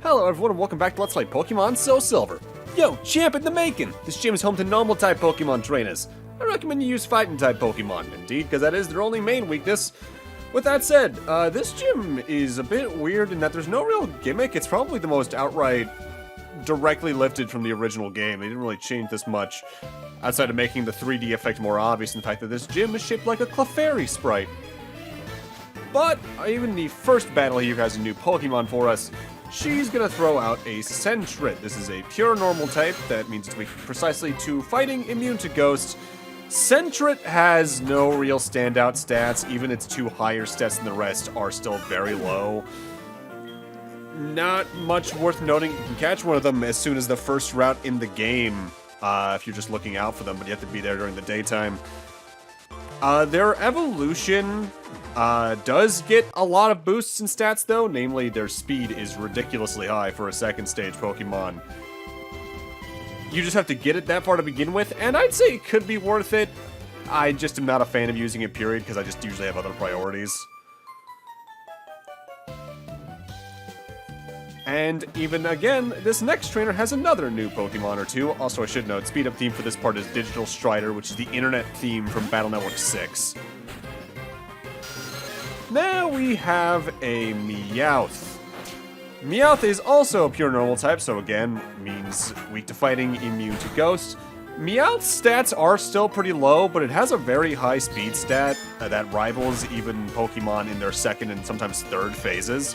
Hello everyone and welcome back to Let's Play Pokemon SoulSilver. Yo, champ in the making! This gym is home to normal-type Pokemon trainers. I recommend you use fighting-type Pokemon, indeed, because that is their only main weakness. With that said, this gym is a bit weird in that there's no real gimmick. It's probably the most outright directly lifted from the original game. They didn't really change this much, outside of making the 3D effect more obvious in the fact that this gym is shaped like a Clefairy sprite. But even the first battle here has a new Pokemon for us. She's gonna throw out a Sentret. This is a pure normal type. That means it's weak precisely to fighting, immune to ghost. Sentret has no real standout stats. Even its two higher stats than the rest are still very low. Not much worth noting. You can catch one of them as soon as the first route in the game, if you're just looking out for them, but you have to be there during the daytime. Their evolution does get a lot of boosts in stats, though. Namely, their speed is ridiculously high for a second stage Pokemon. You just have to get it that far to begin with, and I'd say it could be worth it. I just am not a fan of using it, period, because I just usually have other priorities. And even again, this next trainer has another new Pokemon or two. Also, I should note, speed up theme for this part is Digital Strider, which is the internet theme from Battle Network 6. Now we have a Meowth. Meowth is also a pure normal type, so again, means weak to fighting, immune to ghost. Meowth's stats are still pretty low, but it has a very high speed stat that rivals even Pokemon in their second and sometimes third phases.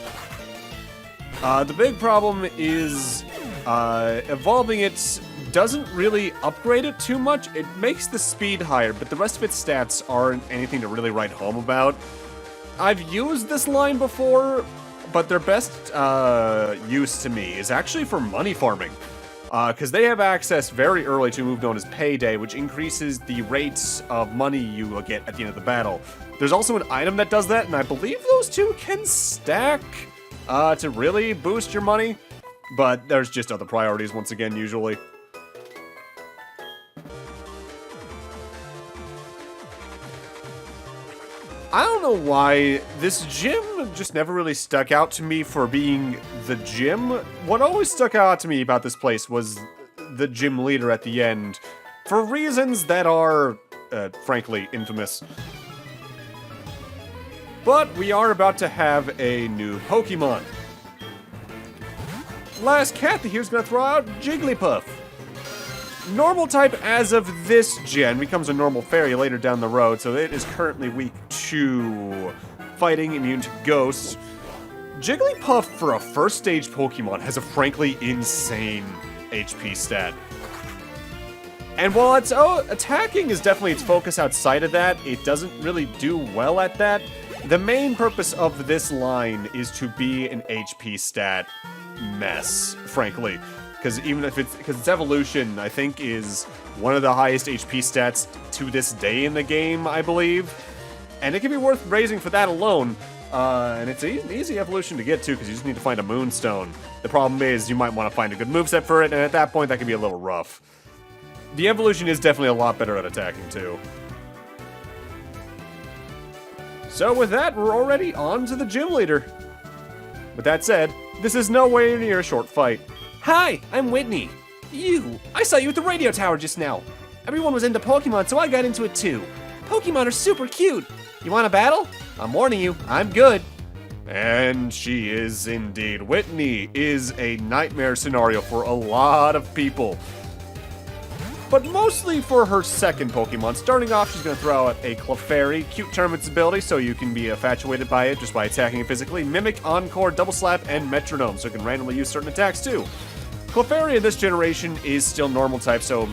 The big problem is evolving it doesn't really upgrade it too much. It makes the speed higher, but the rest of its stats aren't anything to really write home about. I've used this line before, but their best use to me is actually for money farming. Because they have access very early to a move known as Payday, which increases the rates of money you get at the end of the battle. There's also an item that does that, and I believe those two can stack to really boost your money, but there's just other priorities once again, usually. I don't know why, this gym just never really stuck out to me for being the gym. What always stuck out to me about this place was the gym leader at the end, for reasons that are, frankly, infamous. But we are about to have a new Pokemon. Last cat here's gonna throw out Jigglypuff. Normal type as of this gen, becomes a normal fairy later down the road, so it is currently weak to fighting, immune to ghosts. Jigglypuff, for a first stage Pokemon, has a frankly insane HP stat. And while its attacking is definitely its focus outside of that, it doesn't really do well at that. The main purpose of this line is to be an HP stat mess, frankly. Because its evolution, I think, is one of the highest HP stats to this day in the game, I believe. And it can be worth raising for that alone. And it's an easy evolution to get to, because you just need to find a Moonstone. The problem is, you might want to find a good moveset for it, and at that point, that can be a little rough. The evolution is definitely a lot better at attacking, too. So with that, we're already on to the gym leader. With that said, this is nowhere near a short fight. Hi, I'm Whitney. I saw you at the radio tower just now. Everyone was into Pokemon, so I got into it too. Pokemon are super cute. You want a battle? I'm warning you, I'm good. And she is indeed. Whitney is a nightmare scenario for a lot of people. But mostly for her second Pokemon. Starting off, she's going to throw out a Clefairy. Cute term its ability, so you can be infatuated by it just by attacking it physically. Mimic, Encore, Double Slap, and Metronome, so it can randomly use certain attacks too. Clefairy in this generation is still normal type, so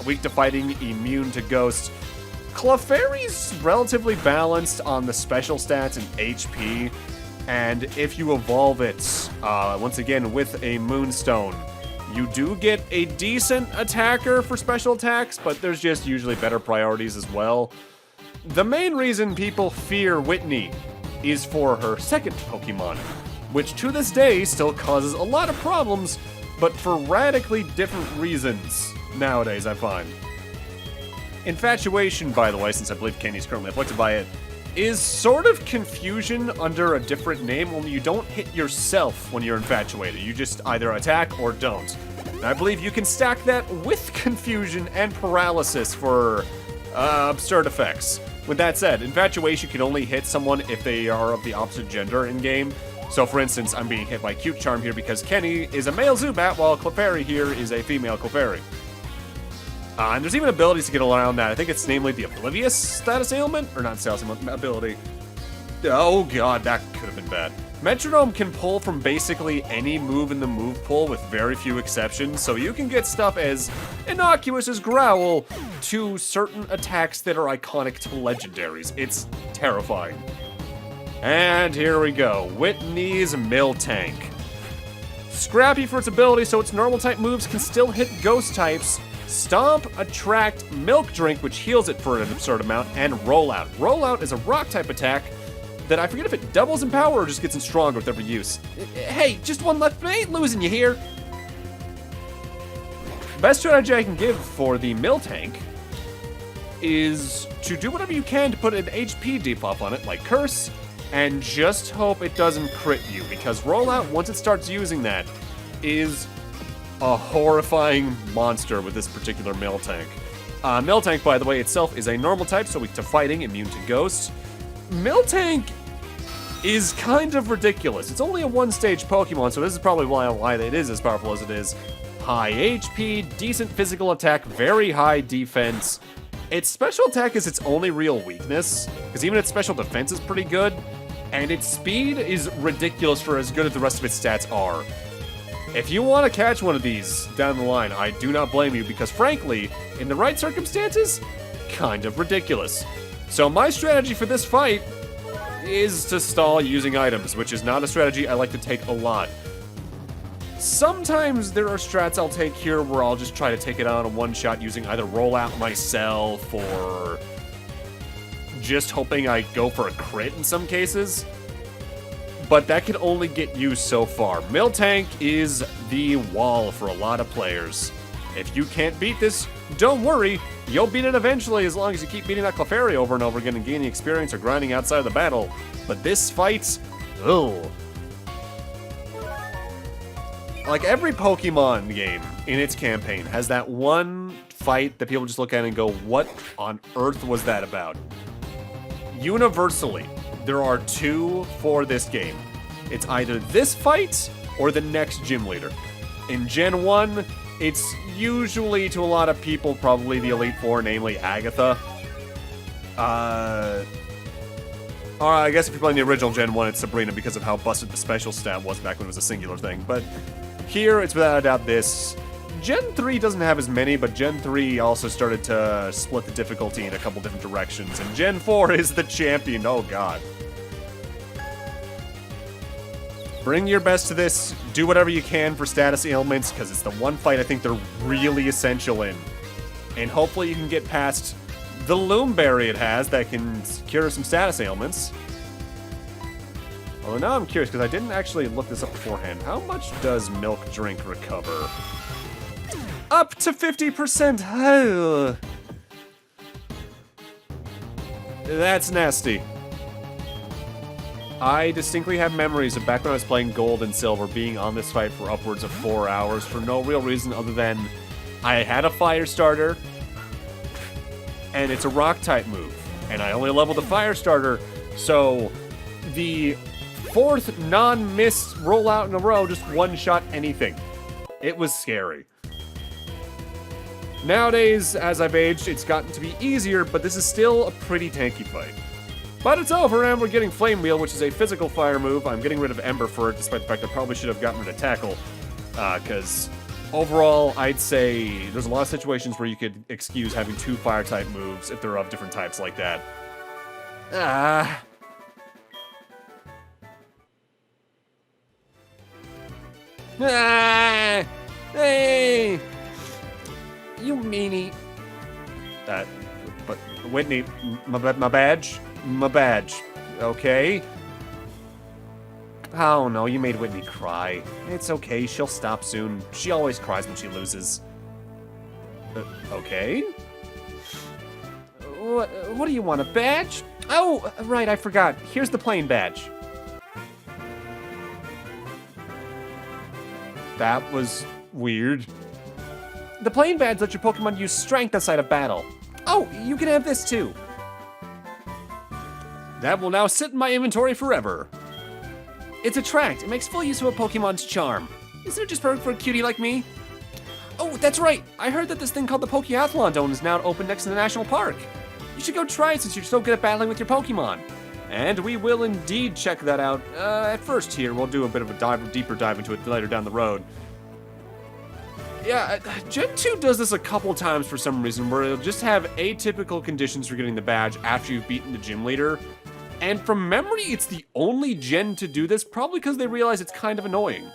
weak to fighting, immune to ghost. Clefairy's relatively balanced on the special stats and HP, and if you evolve it, once again with a Moonstone, you do get a decent attacker for special attacks, but there's just usually better priorities as well. The main reason people fear Whitney is for her second Pokemon, which to this day still causes a lot of problems, but for radically different reasons nowadays, I find. Infatuation, by the way, since I believe Kenny's currently afflicted by it, is sort of confusion under a different name, only you don't hit yourself when you're infatuated. You just either attack or don't. And I believe you can stack that with confusion and paralysis for absurd effects. With that said, infatuation can only hit someone if they are of the opposite gender in-game. So for instance, I'm being hit by Cute Charm here because Kenny is a male Zubat, while Clefairy here is a female Clefairy. And there's even abilities to get around that. I think it's namely the Oblivious status ailment, or not status ailment, ability. Oh god, that could have been bad. Metronome can pull from basically any move in the move pool with very few exceptions, so you can get stuff as innocuous as Growl to certain attacks that are iconic to legendaries. It's terrifying. And here we go, Whitney's Miltank. Scrappy for its ability, so its normal type moves can still hit ghost types. Stomp, Attract, Milk Drink, which heals it for an absurd amount, and Rollout. Rollout is a rock type attack that I forget if it doubles in power or just gets stronger with every use. Hey, just one left, I ain't losing you here. Best strategy I can give for the Miltank is to do whatever you can to put an HP debuff on it, like Curse, and just hope it doesn't crit you, because Rollout, once it starts using that, is a horrifying monster with this particular Miltank. Miltank, by the way, itself is a normal type, so weak to fighting, immune to ghosts. Miltank is kind of ridiculous. It's only a one-stage Pokemon, so this is probably why it is as powerful as it is. High HP, decent physical attack, very high defense. Its special attack is its only real weakness, because even its special defense is pretty good, and its speed is ridiculous for as good as the rest of its stats are. If you want to catch one of these down the line, I do not blame you, because frankly, in the right circumstances, kind of ridiculous. So my strategy for this fight is to stall using items, which is not a strategy I like to take a lot. Sometimes there are strats I'll take here where I'll just try to take it out in one shot using either Rollout myself or just hoping I go for a crit in some cases. But that can only get you so far. Miltank is the wall for a lot of players. If you can't beat this, don't worry. You'll beat it eventually as long as you keep beating that Clefairy over and over again and gaining experience or grinding outside of the battle. But this fight, ugh. Like every Pokemon game in its campaign has that one fight that people just look at and go, what on earth was that about? Universally, there are two for this game. It's either this fight or the next gym leader. In Gen 1, it's usually, to a lot of people, probably the Elite Four, namely Agatha. Or I guess if you're playing the original Gen 1, it's Sabrina because of how busted the special stat was back when it was a singular thing. But here, it's without a doubt this. Gen 3 doesn't have as many, but Gen 3 also started to split the difficulty in a couple different directions. And Gen 4 is the champion, oh god. Bring your best to this, do whatever you can for status ailments, because it's the one fight I think they're really essential in. And hopefully you can get past the Loomberry it has that can cure some status ailments. Although now I'm curious, because I didn't actually look this up beforehand. How much does Milk Drink recover? Up to 50%! Oh. That's nasty. I distinctly have memories of back when I was playing Gold and Silver being on this fight for upwards of 4 hours for no real reason other than I had a Fire Starter, and it's a Rock-type move, and I only leveled the Fire Starter, so the fourth non-miss rollout in a row just one-shot anything. It was scary. Nowadays, as I've aged, it's gotten to be easier, but this is still a pretty tanky fight. But it's over, and we're getting Flame Wheel, which is a physical fire move. I'm getting rid of Ember for it, despite the fact I probably should have gotten rid of Tackle. Because overall, I'd say there's a lot of situations where you could excuse having two Fire-type moves if they're of different types like that. Hey! You meanie. But Whitney, my badge? My badge. Okay? Oh no, you made Whitney cry. It's okay, she'll stop soon. She always cries when she loses. Okay? What do you want, a badge? Oh, right, I forgot. Here's the plain badge. That was weird. The plain badge lets your Pokemon use strength outside of battle. Oh, you can have this too. That will now sit in my inventory forever. It's Attract. It makes full use of a Pokemon's charm. Isn't it just perfect for a cutie like me? Oh, that's right. I heard that this thing called the Pokéathalon Dome is now open next to the national park. You should go try it since you're so good at battling with your Pokemon. And we will indeed check that out. At first here, we'll do a bit of a deeper dive into it later down the road. Yeah, Gen 2 does this a couple times for some reason, where it'll just have atypical conditions for getting the badge after you've beaten the gym leader. And from memory, it's the only gen to do this, probably because they realize it's kind of annoying.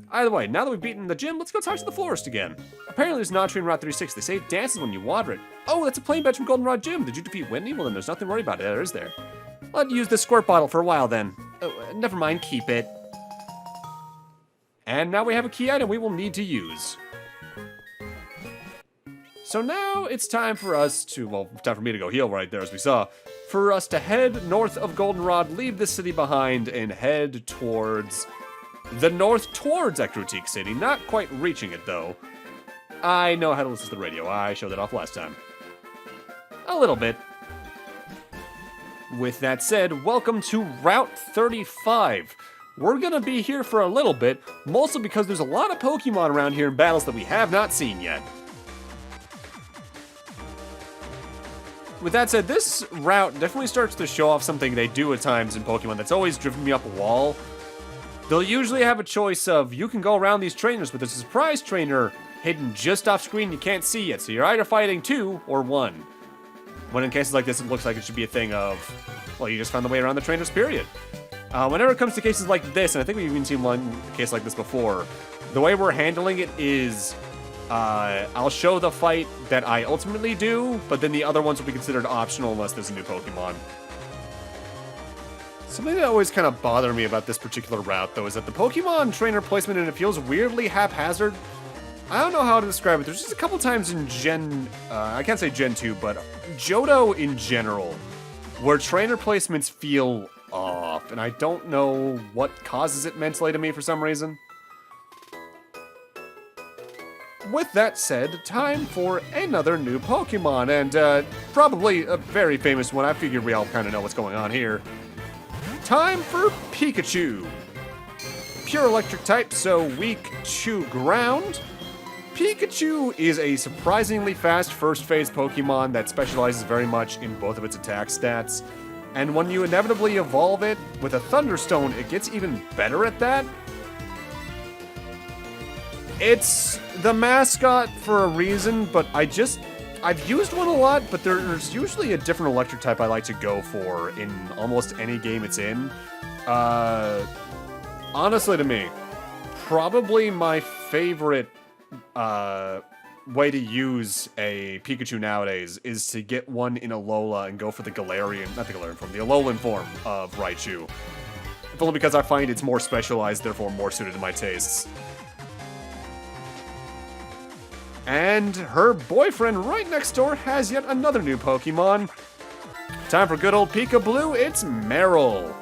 Either way, now that we've beaten the gym, let's go talk to the florist again. Apparently there's an Entry in Route 36. They say it dances when you water it. Oh, that's a plain badge from Goldenrod Gym. Did you defeat Whitney? Well, then there's nothing to worry about there, is there? I'll use this squirt bottle for a while then. Oh, never mind, keep it. And now we have a key item we will need to use. So now it's time for us to, well, time for me to go heal right there, as we saw. For us to head north of Goldenrod, leave this city behind, and head towards the north towards Ecruteak City. Not quite reaching it, though. I know how to listen to the radio. I showed that off last time. A little bit. With that said, welcome to Route 35. We're gonna be here for a little bit, mostly because there's a lot of Pokemon around here in battles that we have not seen yet. With that said, this route definitely starts to show off something they do at times in Pokemon that's always driven me up a wall. They'll usually have a choice of, you can go around these trainers, but there's a surprise trainer hidden just off screen you can't see yet, so you're either fighting 2 or 1. When in cases like this, it looks like it should be a thing of, well, you just found the way around the trainers, period. Whenever it comes to cases like this, and I think we've even seen one case like this before, the way we're handling it is, I'll show the fight that I ultimately do, but then the other ones will be considered optional unless there's a new Pokemon. Something that always kind of bothered me about this particular route, though, is that the Pokemon trainer placement in it feels weirdly haphazard. I don't know how to describe it. There's just a couple times in I can't say Gen 2, but Johto in general, where trainer placements feel off, and I don't know what causes it mentally to me for some reason. With that said, time for another new Pokemon, and probably a very famous one. I figure we all kind of know what's going on here. Time for Pikachu. Pure electric type, so weak to ground. Pikachu is a surprisingly fast first phase Pokemon that specializes very much in both of its attack stats. And when you inevitably evolve it with a Thunderstone, it gets even better at that. It's the mascot for a reason, but I've used one a lot, but there's usually a different electric type I like to go for in almost any game it's in. Honestly to me, probably my favorite way to use a Pikachu nowadays is to get one in Alola and go for the Galarian, not the Galarian form, the Alolan form of Raichu. If only because I find it's more specialized, therefore more suited to my tastes. And her boyfriend right next door has yet another new Pokemon. Time for good old Pika-Blue, it's Meryl.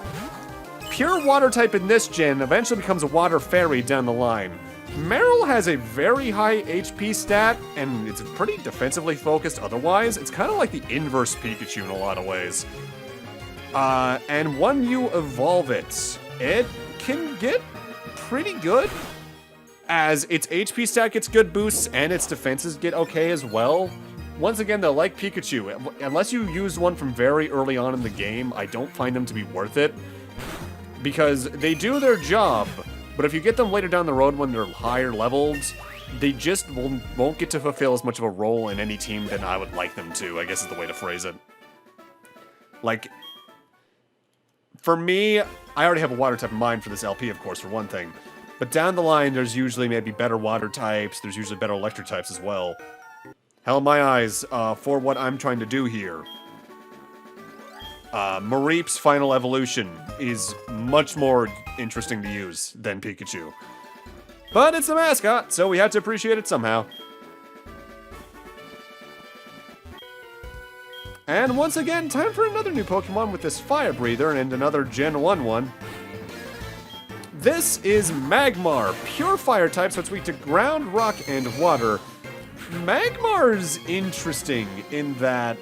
Pure water type in this gen eventually becomes a water fairy down the line. Meryl has a very high HP stat, and it's pretty defensively focused otherwise. It's kind of like the inverse Pikachu in a lot of ways. And when you evolve it, it can get pretty good, as its HP stat gets good boosts and its defenses get okay as well. Once again, they're like Pikachu. Unless you use one from very early on in the game, I don't find them to be worth it, because they do their job, but if you get them later down the road when they're higher leveled, they just won't get to fulfill as much of a role in any team than I would like them to, I guess is the way to phrase it. Like, for me, I already have a water type in mind for this LP, of course, for one thing. But down the line, there's usually maybe better water types, there's usually better electric types as well. Hell, in my eyes, for what I'm trying to do here, Mareep's final evolution is much more interesting to use than Pikachu. But it's the mascot, so we had to appreciate it somehow. And once again, time for another new Pokemon with this Fire Breather and another Gen 1 one. This is Magmar, pure fire type, so it's weak to ground, rock, and water. Magmar's interesting in that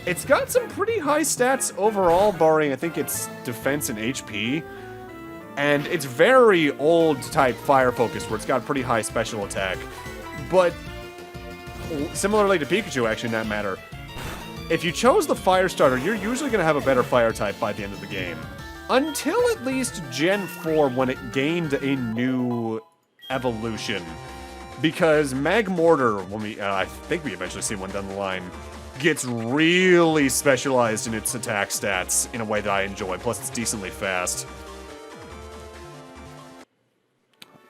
it's got some pretty high stats overall, barring I think its defense and HP. And it's very old type fire focused, where it's got pretty high special attack. But similarly to Pikachu, actually, in that matter, if you chose the fire starter, you're usually going to have a better fire type by the end of the game. Until at least Gen 4, when it gained a new evolution. Because Magmortar, when I think we eventually see one down the line, gets really specialized in its attack stats in a way that I enjoy. Plus, it's decently fast.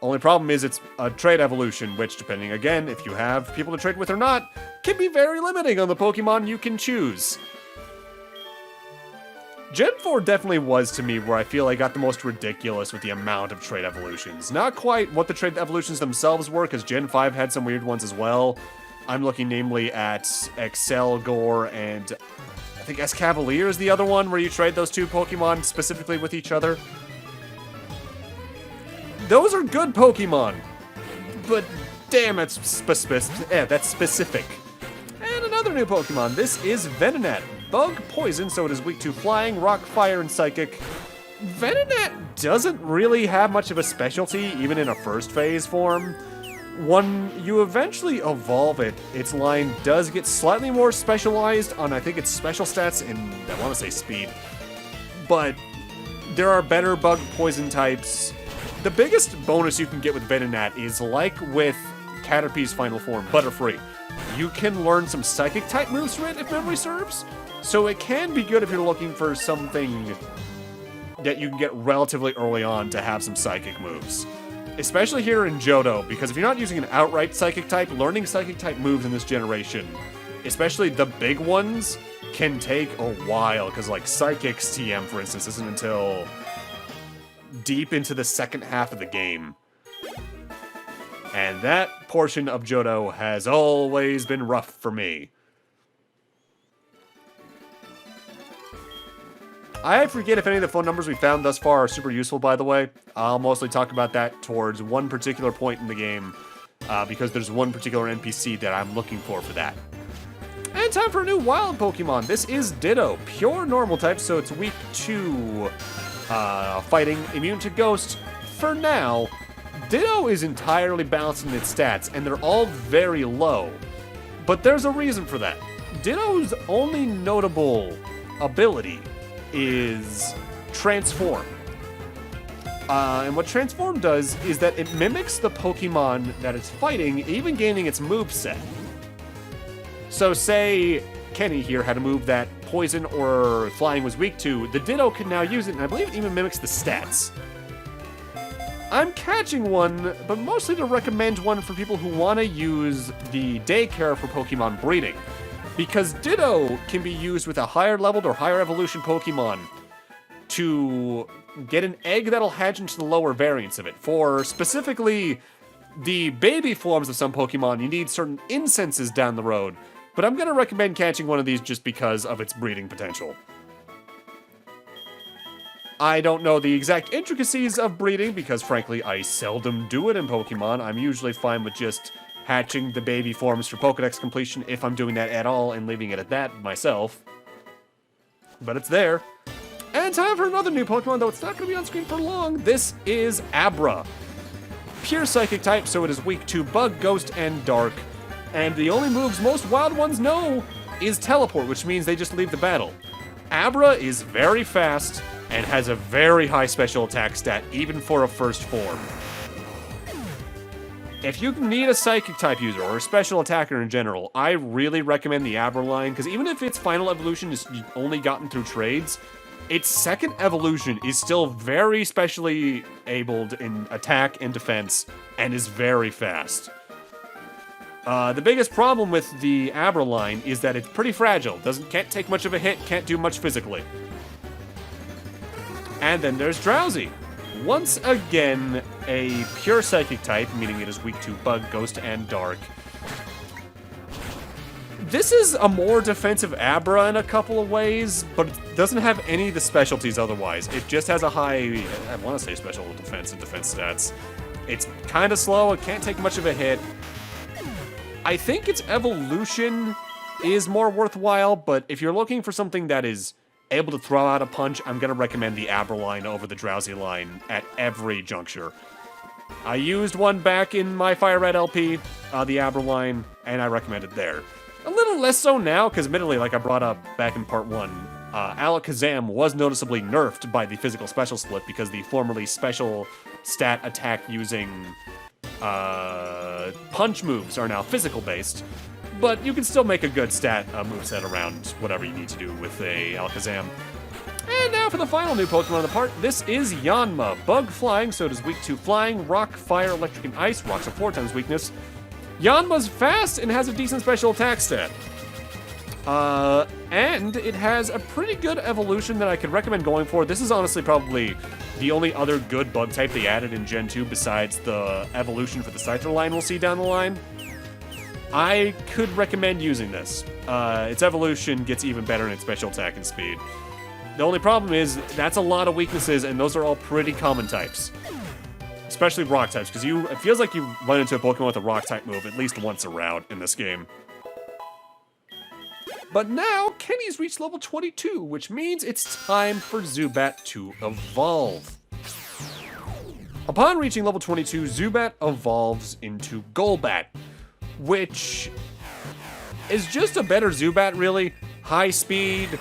Only problem is it's a trade evolution, which, depending, again, if you have people to trade with or not, can be very limiting on the Pokemon you can choose. Gen 4 definitely was, to me, where I feel I got the most ridiculous with the amount of trade evolutions. Not quite what the trade evolutions themselves were, because Gen 5 had some weird ones as well. I'm looking namely at Excelgor and I think Escavalier is the other one, where you trade those two Pokemon specifically with each other. Those are good Pokemon, but damn, that's specific. And another new Pokemon. This is Venonat. Bug poison, so it is weak to flying, rock, fire, and psychic. Venonat doesn't really have much of a specialty, even in a first phase form. When you eventually evolve it, its line does get slightly more specialized on, I think, its special stats and, I want to say, speed. But there are better bug poison types. The biggest bonus you can get with Venonat is, like with Caterpie's final form, Butterfree. You can learn some Psychic-type moves from it, if memory serves. So it can be good if you're looking for something that you can get relatively early on to have some Psychic moves. Especially here in Johto, because if you're not using an outright Psychic-type, learning Psychic-type moves in this generation, especially the big ones, can take a while, because like Psychic's TM, for instance, isn't until deep into the second half of the game. And that portion of Johto has always been rough for me. I forget if any of the phone numbers we found thus far are super useful, by the way. I'll mostly talk about that towards one particular point in the game, because there's one particular NPC that I'm looking for that. And time for a new wild Pokemon. This is Ditto, pure normal type, so it's weak to fighting, immune to ghost. For now, Ditto is entirely balanced in its stats, and they're all very low. But there's a reason for that. Ditto's only notable ability is Transform. And what Transform does is that it mimics the Pokemon that it's fighting, even gaining its moveset. So say Kenny here had a move that Poison or Flying was weak to, the Ditto can now use it, and I believe it even mimics the stats. I'm catching one, but mostly to recommend one for people who want to use the daycare for Pokemon breeding. Because Ditto can be used with a higher leveled or higher evolution Pokemon to get an egg that'll hatch into the lower variants of it. For specifically the baby forms of some Pokemon, you need certain incenses down the road. But I'm going to recommend catching one of these just because of its breeding potential. I don't know the exact intricacies of breeding because, frankly, I seldom do it in Pokemon. I'm usually fine with just hatching the baby forms for Pokedex completion if I'm doing that at all and leaving it at that myself. But it's there. And time for another new Pokemon, though it's not going to be on screen for long. This is Abra. Pure Psychic type, so it is weak to Bug, Ghost, and Dark. And the only moves most wild ones know is Teleport, which means they just leave the battle. Abra is very fast and has a very high special attack stat, even for a first form. If you need a Psychic type user, or a special attacker in general, I really recommend the Abra line, because even if its final evolution is only gotten through trades, its second evolution is still very specially abled in attack and defense, and is very fast. The biggest problem with the Abra line is that it's pretty fragile. Can't take much of a hit, can't do much physically. And then there's Drowsy. Once again, a pure Psychic type, meaning it is weak to Bug, Ghost, and Dark. This is a more defensive Abra in a couple of ways, but it doesn't have any of the specialties otherwise. It just has a high, I want to say special defense and defense stats. It's kind of slow, it can't take much of a hit. I think its evolution is more worthwhile, but if you're looking for something that is able to throw out a punch, I'm going to recommend the Abra line over the Drowsy line at every juncture. I used one back in my Fire Red LP, the Abra line, and I recommend it there. A little less so now, because admittedly, like I brought up back in part 1, Alakazam was noticeably nerfed by the physical special split because the formerly special stat attack using punch moves are now physical based, but you can still make a good stat moveset around whatever you need to do with a Alakazam. And now for the final new Pokemon of the part. This is Yanma. Bug flying, so it is weak to flying, rock, fire, electric, and ice. Rocks are 4 times weakness. Yanma's fast and has a decent special attack stat. And it has a pretty good evolution that I could recommend going for. This is honestly probably the only other good bug type they added in Gen 2 besides the evolution for the Scyther line we'll see down the line. I could recommend using this. Its evolution gets even better in its special attack and speed. The only problem is that's a lot of weaknesses, and those are all pretty common types. Especially rock types, because it feels like you run into a Pokemon with a rock type move at least once a route in this game. But now, Kenny's reached level 22, which means it's time for Zubat to evolve. Upon reaching level 22, Zubat evolves into Golbat, which is just a better Zubat, really. High speed,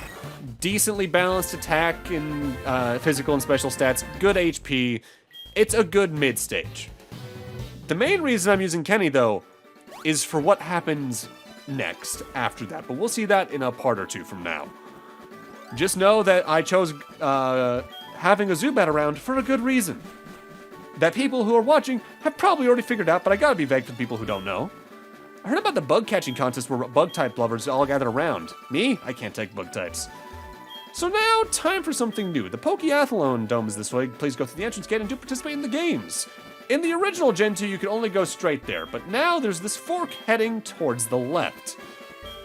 decently balanced attack and physical and special stats, good HP. It's a good mid-stage. The main reason I'm using Kenny, though, is for what happens next after that, but we'll see that in a part or two from now. Just know that I chose having a Zubat around for a good reason. That people who are watching have probably already figured out, but I gotta be vague for the people who don't know. I heard about the bug catching contest where bug type lovers all gathered around. Me? I can't take bug types. So now, time for something new. The Pokéathalon Dome is this way. Please go through the entrance gate and do participate in the games. In the original Gen 2, you could only go straight there, but now there's this fork heading towards the left.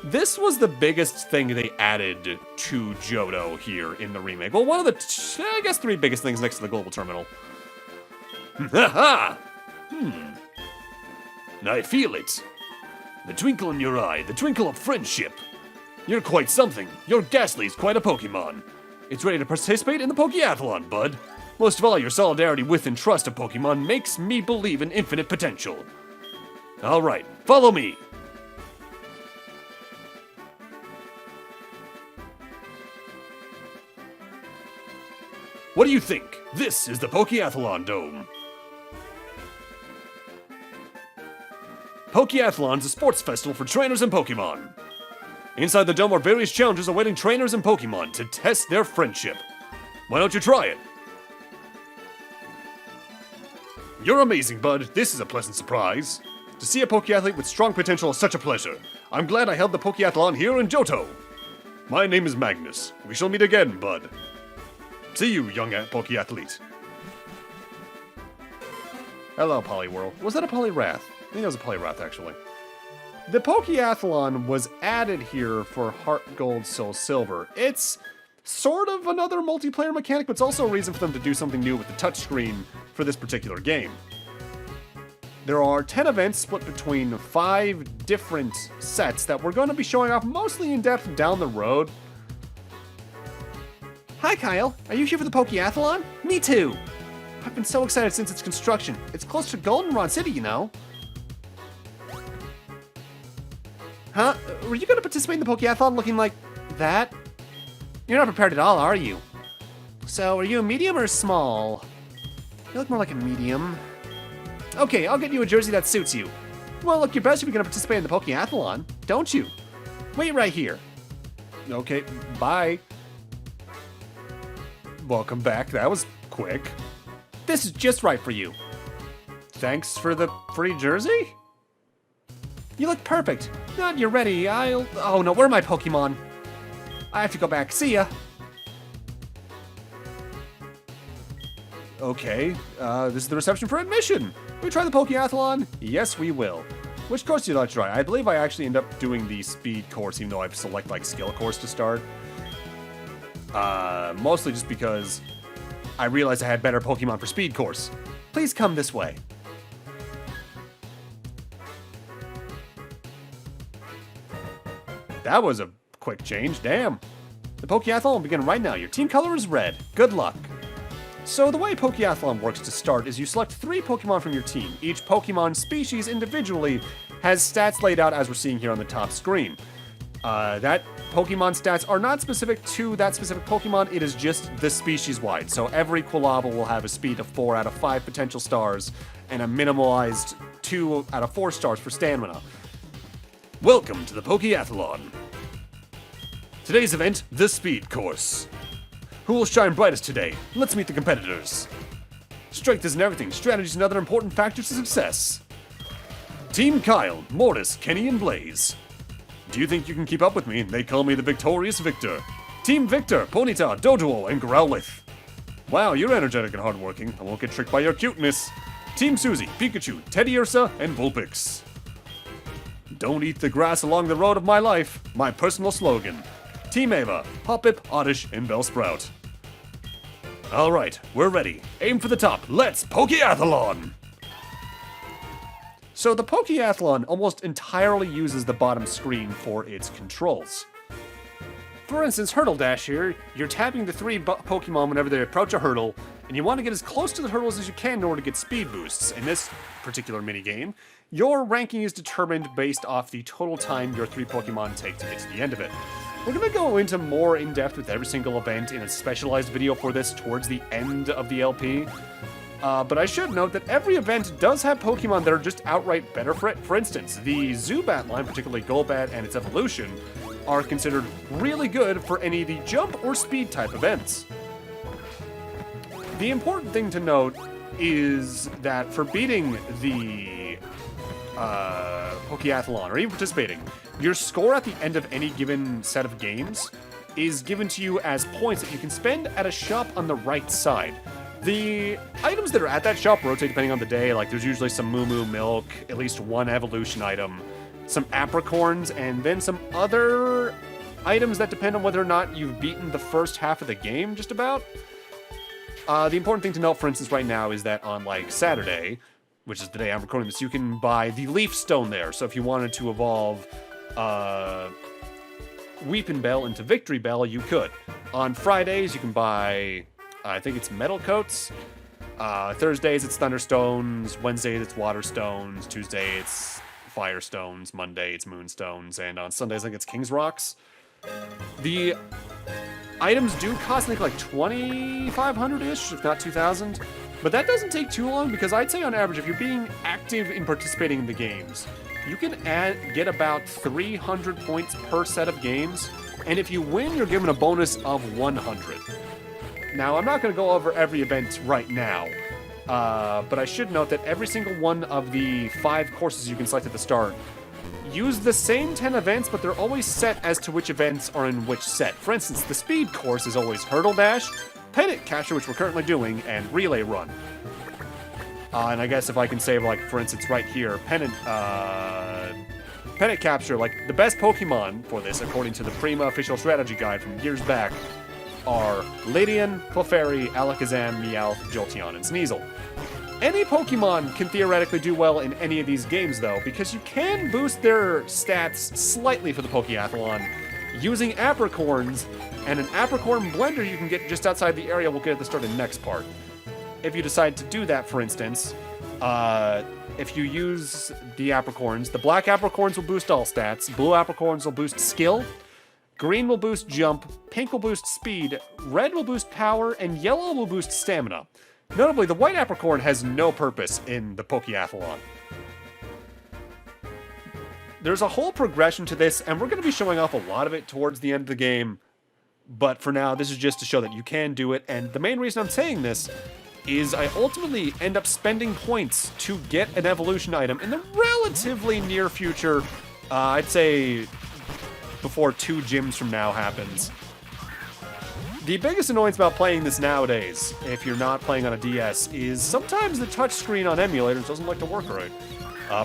This was the biggest thing they added to Johto here in the remake. Well, one of the, I guess, 3 biggest things next to the global terminal. Ha-ha! I feel it. The twinkle in your eye, the twinkle of friendship. You're quite something. Your Ghastly's quite a Pokemon. It's ready to participate in the Pokéathalon, bud. Most of all, your solidarity with and trust of Pokemon makes me believe in infinite potential. Alright, follow me. What do you think? This is the Pokéathalon Dome. Pokéathalon's a sports festival for trainers and Pokemon. Inside the dome are various challenges awaiting trainers and Pokemon to test their friendship. Why don't you try it? You're amazing, bud. This is a pleasant surprise. To see a Pokeathlete with strong potential is such a pleasure. I'm glad I held the Pokeathalon here in Johto. My name is Magnus. We shall meet again, bud. See you, young Pokeathlete. Hello, Poliwhirl. Was that a Poliwrath? I think that was a Poliwrath, actually. The Pokeathalon was added here for Heart Gold, SoulSilver. It's sort of another multiplayer mechanic, but it's also a reason for them to do something new with the touchscreen for this particular game. There are 10 events split between 5 different sets that we're going to be showing off mostly in depth down the road. Hi, Kyle. Are you here for the Pokeathalon? Me too. I've been so excited since its construction. It's close to Goldenrod City, you know. Huh? Were you going to participate in the Pokeathalon looking like that? You're not prepared at all, are you? So, are you a medium or a small? You look more like a medium. Okay, I'll get you a jersey that suits you. Well, look your best if you're going to participate in the Pokeathalon, don't you? Wait right here. Okay, bye. Welcome back. That was quick. This is just right for you. Thanks for the free jersey? You look perfect. Now you're ready, Oh no, where are my Pokemon? I have to go back. See ya. Okay, this is the reception for admission. Will we try the Pokeathalon? Yes, we will. Which course do you like to try? I believe I actually end up doing the speed course, even though I select like skill course to start. Mostly just because I realized I had better Pokemon for speed course. Please come this way. That was a quick change, damn. The Pokéathlon will begin right now. Your team color is red. Good luck. So the way Pokéathlon works to start is you select 3 Pokemon from your team. Each Pokemon species individually has stats laid out as we're seeing here on the top screen. That Pokemon stats are not specific to that specific Pokemon, it is just the species-wide. So every Quilava will have a speed of 4 out of 5 potential stars, and a minimalized 2 out of 4 stars for stamina. Welcome to the Pokéathlon. Today's event, the Speed Course. Who will shine brightest today? Let's meet the competitors. Strength isn't everything, strategy is another important factor to success. Team Kyle, Mortis, Kenny, and Blaze. Do you think you can keep up with me? They call me the Victorious Victor. Team Victor, Ponyta, Doduo, and Growlithe. Wow, you're energetic and hardworking. I won't get tricked by your cuteness. Team Suzy, Pikachu, Teddiursa, and Vulpix. Don't eat the grass along the road of my life. My personal slogan. Team Ava, Hoppip, Oddish, and Bellsprout. Alright, we're ready. Aim for the top. Let's Pokéathalon! So the Pokéathlon almost entirely uses the bottom screen for its controls. For instance, Hurdle Dash here, you're tapping the 3 Pokemon whenever they approach a hurdle, and you want to get as close to the hurdles as you can in order to get speed boosts. In this particular minigame, your ranking is determined based off the total time your 3 Pokemon take to get to the end of it. We're going to go into more in-depth with every single event in a specialized video for this towards the end of the LP. But I should note that every event does have Pokemon that are just outright better for it. For instance, the Zubat line, particularly Golbat and its evolution, are considered really good for any of the jump or speed type events. The important thing to note is that for beating the Pokéathlon, or even participating, your score at the end of any given set of games is given to you as points that you can spend at a shop on the right side. The items that are at that shop rotate depending on the day, like there's usually some Moo Moo milk, at least one evolution item, some apricorns, and then some other items that depend on whether or not you've beaten the first half of the game, just about. The important thing to note, for instance, right now is that on, like, Saturday, which is the day I'm recording this, you can buy the Leaf Stone there. So if you wanted to evolve Weepin' Bell into Victory Bell, you could. On Fridays, you can buy, I think it's Metal Coats. Thursdays, it's Thunderstones. Wednesdays, it's Water Stones. Tuesday, it's Fire Stones. Monday, it's Moonstones. And on Sundays, I think it's King's Rocks. The items do cost, I think, like $2,500-ish, if not $2,000. But that doesn't take too long, because I'd say on average, if you're being active in participating in the games, you can get about 300 points per set of games, and if you win, you're given a bonus of 100. Now, I'm not going to go over every event right now, but I should note that every single one of the 5 courses you can select at the start use the same 10 events, but they're always set as to which events are in which set. For instance, the speed course is always Hurdle Dash, Pennant Capture, which we're currently doing, and Relay Run. And I guess if I can say, like, for instance, right here, Pennant Capture, like, the best Pokemon for this, according to the Prima official strategy guide from years back, are Ledian, Clefairy, Alakazam, Meowth, Jolteon, and Sneasel. Any Pokemon can theoretically do well in any of these games, though, because you can boost their stats slightly for the Pokéathlon using apricorns, and an apricorn blender you can get just outside the area we'll get at the start of the next part. If you decide to do that, for instance, if you use the apricorns, the black apricorns will boost all stats, blue apricorns will boost skill, green will boost jump, pink will boost speed, red will boost power, and yellow will boost stamina. Notably, the white apricorn has no purpose in the Pokéathlon. There's a whole progression to this, and we're going to be showing off a lot of it towards the end of the game, but for now, this is just to show that you can do it, and the main reason I'm saying this is I ultimately end up spending points to get an evolution item in the relatively near future. I'd say before 2 gyms from now happens. The biggest annoyance about playing this nowadays, if you're not playing on a DS, is sometimes the touchscreen on emulators doesn't like to work right.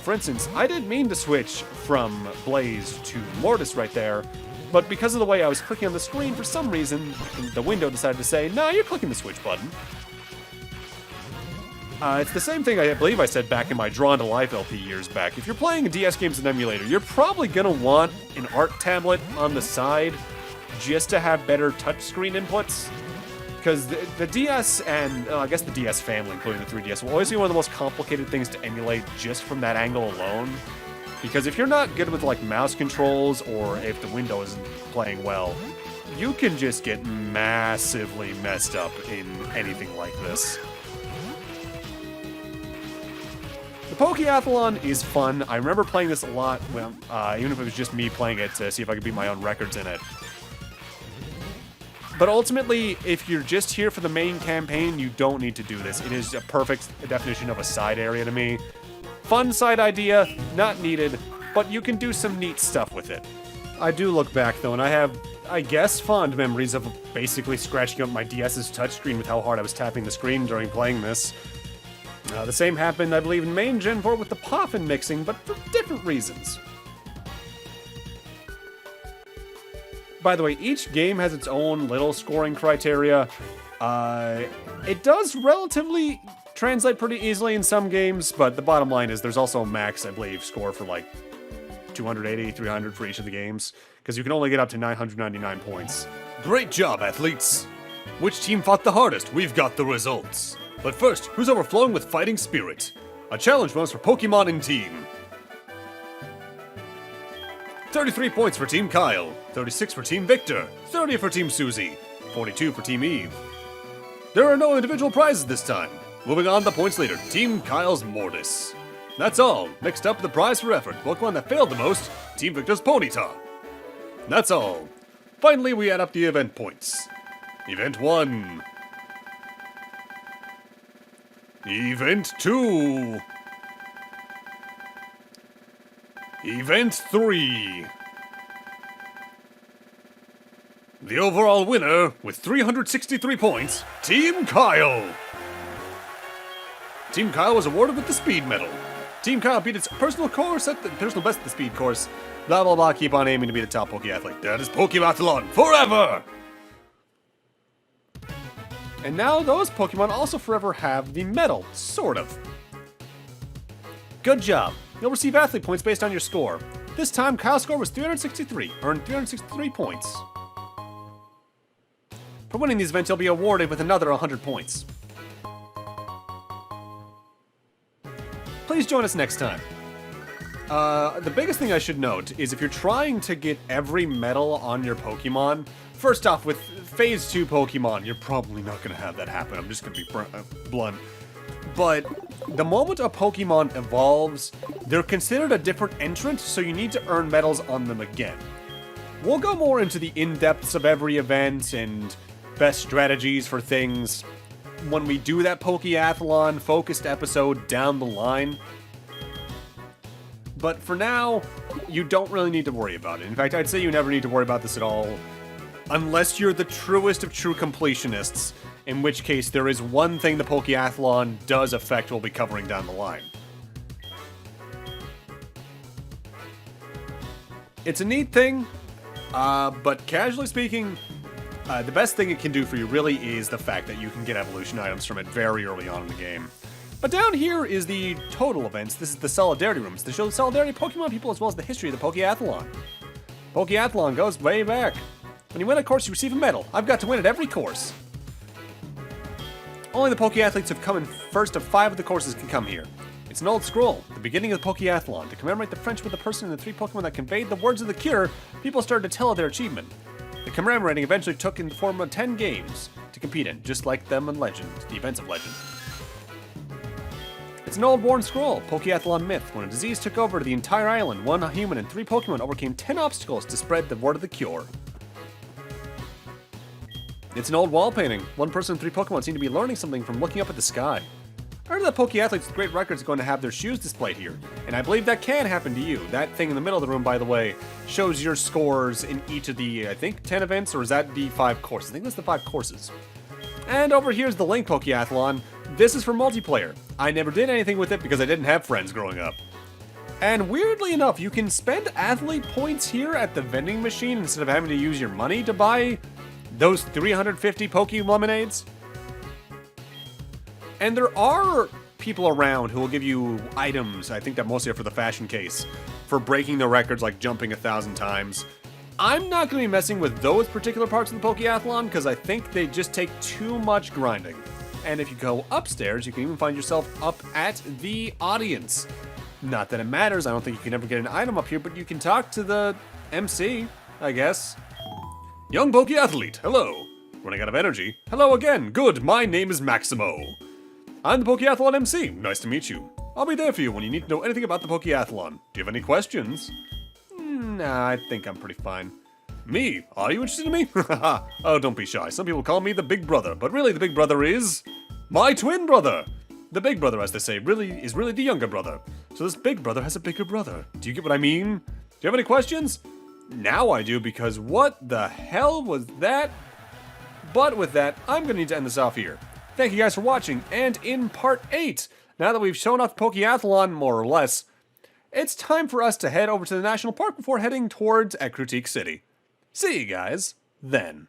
For instance, I didn't mean to switch from Blaze to Mortis right there, but because of the way I was clicking on the screen, for some reason, the window decided to say, "No, you're clicking the switch button." It's the same thing I believe I said back in my Drawn to Life LP years back. If you're playing DS games in emulator, you're probably gonna want an art tablet on the side just to have better touchscreen inputs. Because the DS and, I guess the DS family, including the 3DS, will always be one of the most complicated things to emulate just from that angle alone. Because if you're not good with, like, mouse controls, or if the window isn't playing well, you can just get massively messed up in anything like this. The Pokéathalon is fun. I remember playing this a lot, well, even if it was just me playing it to see if I could beat my own records in it. But ultimately, if you're just here for the main campaign, you don't need to do this. It is a perfect definition of a side area to me. Fun side idea, not needed, but you can do some neat stuff with it. I do look back, though, and I have, I guess, fond memories of basically scratching up my DS's touchscreen with how hard I was tapping the screen during playing this. The same happened, I believe, in main Gen 4 with the Poffin mixing, but for different reasons. By the way, each game has its own little scoring criteria. It does relatively translate pretty easily in some games, but the bottom line is there's also a max, I believe, score for like 280, 300 for each of the games, because you can only get up to 999 points. Great job, athletes! Which team fought the hardest? We've got the results. But first, who's overflowing with fighting spirit? A challenge bonus for Pokemon and Team. 33 points for Team Kyle, 36 for Team Victor, 30 for Team Susie, 42 for Team Eve. There are no individual prizes this time. Moving on, the points leader, Team Kyle's Mortis. That's all. Next up, the prize for effort, Pokemon that failed the most, Team Victor's Ponyta. That's all. Finally, we add up the event points. Event 1. Event 2. Event 3. The overall winner, with 363 points, Team Kyle. Team Kyle was awarded with the Speed Medal. Team Kyle beat its personal best at the Speed course. Blah blah blah, keep on aiming to be the top Pokéathlete. That is Pokéathalon forever! And now those Pokemon also forever have the medal, sort of. Good job. You'll receive athlete points based on your score. This time, Kyle's score was 363, earned 363 points. For winning these events, you'll be awarded with another 100 points. Please join us next time. The biggest thing I should note is if you're trying to get every medal on your Pokemon, first off, with Phase 2 Pokemon, you're probably not going to have that happen. I'm just going to be blunt. But the moment a Pokemon evolves, they're considered a different entrant, so you need to earn medals on them again. We'll go more into the in-depths of every event and best strategies for things when we do that Pokéathalon focused episode down the line. But for now, you don't really need to worry about it. In fact, I'd say you never need to worry about this at all, unless you're the truest of true completionists, in which case there is one thing the Pokéathalon does affect we'll be covering down the line. It's a neat thing, but casually speaking, the best thing it can do for you really is the fact that you can get evolution items from it very early on in the game. But down here is the total events. This is the Solidarity Rooms to show the solidarity of Pokemon people as well as the history of the Pokéathalon. Pokéathalon goes way back. When you win a course, you receive a medal. I've got to win at every course. Only the Pokéathletes who've come in first of 5 of the courses can come here. It's an old scroll, the beginning of the Pokéathalon. To commemorate the friendship with the person and the 3 Pokemon that conveyed the words of the cure, people started to tell of their achievement. The commemorating eventually took in the form of 10 games to compete in, just like them in Legend, the events of Legend. It's an old worn scroll, Pokéathalon myth. When a disease took over the entire island, 1 human and 3 Pokemon overcame 10 obstacles to spread the word of the cure. It's an old wall painting. 1 person and 3 Pokemon seem to be learning something from looking up at the sky. I heard that Pokéathletes with great records are going to have their shoes displayed here, and I believe that can happen to you. That thing in the middle of the room, by the way, shows your scores in each of the, I think, 10 events, or is that the 5 courses? I think that's the 5 courses. And over here's the Link Pokéathalon. This is for multiplayer. I never did anything with it because I didn't have friends growing up. And weirdly enough, you can spend athlete points here at the vending machine instead of having to use your money to buy those 350 Poke Lemonades. And there are people around who will give you items, I think that mostly are for the fashion case, for breaking the records like jumping 1,000 times. I'm not going to be messing with those particular parts of the Pokéathalon because I think they just take too much grinding. And if you go upstairs, you can even find yourself up at the audience. Not that it matters, I don't think you can ever get an item up here, but you can talk to the MC, I guess. Young Pokeathlete, hello. Running out of energy. Hello again, good, my name is Maximo. I'm the Pokeathalon MC, nice to meet you. I'll be there for you when you need to know anything about the Pokeathalon. Do you have any questions? Nah, I think I'm pretty fine. Me? Are you interested in me? Oh, don't be shy, some people call me the big brother, but really the big brother is my twin brother. The big brother, as they say, is really the younger brother. So this big brother has a bigger brother. Do you get what I mean? Do you have any questions? Now I do, because what the hell was that? But with that, I'm going to need to end this off here. Thank you guys for watching, and in part 8, now that we've shown off the Pokéathalon more or less, it's time for us to head over to the National Park before heading towards Ecruteak City. See you guys then.